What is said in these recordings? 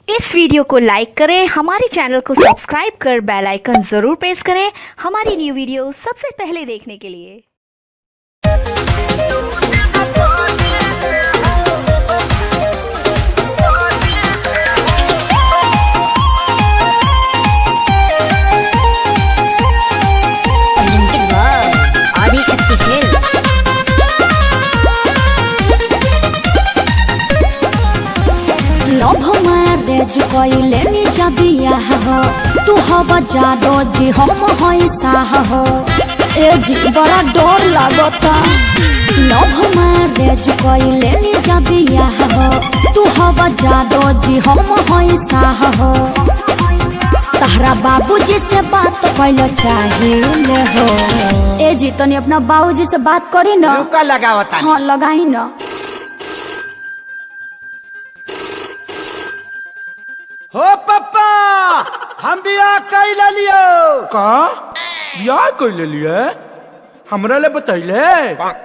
इस video को लाइक करें, हमारे चैनल को सब्सक्राइब कर बेल आइकन जरूर प्रेस करें हमारी न्यू वीडियो सबसे पहले देखने के लिए। आदिशक्ति खेल लव मैरेज कइले नी जबिया हो तू हवा जादो जी हम होइसा हो ए जी बड़ा डर लागता। लव मैरेज कइले नी जबिया हो तू हवा जादो जी हम होइसा हो तहरा बाबूजी से बात कइलो चाहिए हो। ए जी तनी अपना बाबूजी से बात करी ना। रुका लगावता हाँ लगाई ना। हो पप्पा हम बियाह कैल लियो। का बियाह कैले लिए हमरा ले बतैले।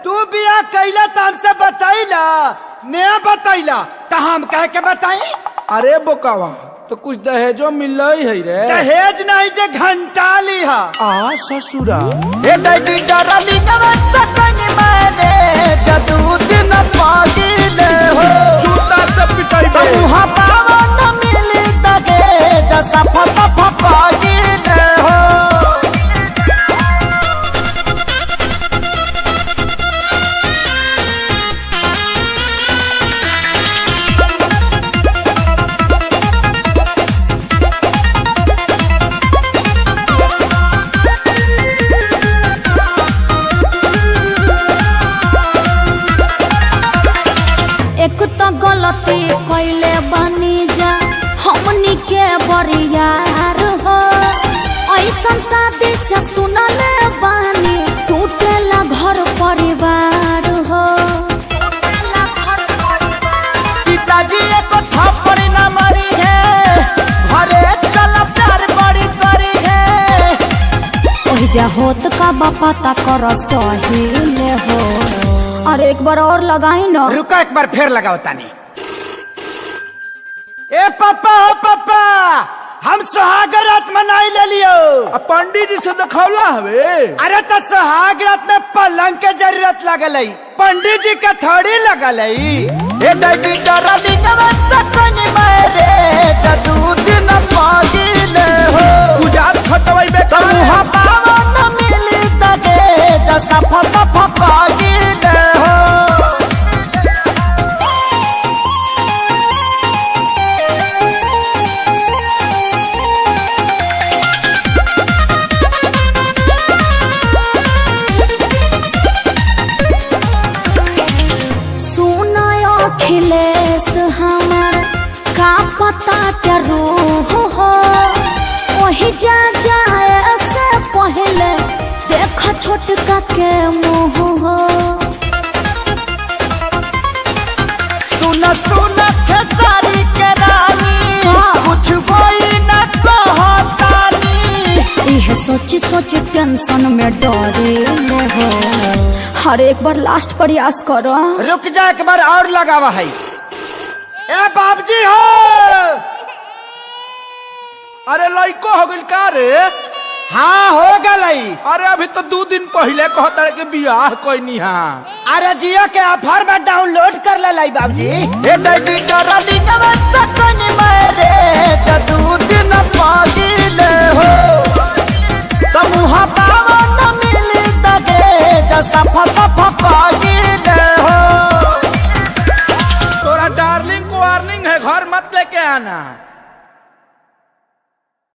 तू बियाह कैला त हमसे बतैला ने बतैला त हम कह के बताई। अरे बोकावा तो कुछ दहेजो मिल है रे। दहेज नहीं जे घंटा लिहा आ ससुरा ए दैडी डरली नवत कनी मारे जदू दिन पागिले हो जूता से पिटाई बे मुहा पावन मिली तगे जसा फसा पागिले हो। एक तो गलती कैले बनी जा हमनी के बरियार हो ऐसन शादी से सुनले बानी टूटेला घर परिवार हो। पिताजी को थप्पड़ न मारी है घरे चल प्यार बड़ी करी है। ओहि जा होत का पता कर सही ले हो। अरे एक बार और लगाई ना। रुका एक बार फिर लगाओ तानी। ए पापा हो पापा हम सुहाग रात मनाई ले लियो। पंडित जी से दिखौला हवे। अरे तो सुहाग रात में पलंग के जरूरत लगल है पंडित जी के थोड़ी लगल है। ए दैडी डरली नवत कनी मारे जदू दिन पागिले हो गुजार छटवाई बे मुहा पावन मिली तगे जसा फसा पागिले हो। अखिलेश हमार का पता के रूह हो वही जा जाए से पहले देख छोटका के मुँह हो। सुन सुन खेसारी के रानी कुछ कोई न कहतानी। यह सोची सोची टेंशन में डरे हो। हर एक बार लास्ट प्रयास करो। रुक जा एक बार और लगावा है। ए बाबजी हो अरे लइको हो गइल का रे। हाँ हो गई। अरे अभी तो 2 दिन पहले कहता के बियाह कोई हां। अरे जियो के ऑफर में डाउनलोड कर ले लाई बाबजी। ए दैडी डरली नवत कनी मारे जदू दिन पागिले हो तमुहा पावन मिली तगे जसा फसा पागिले हो। तोरा डार्लिंग को वार्निंग है घर मत लेके आना।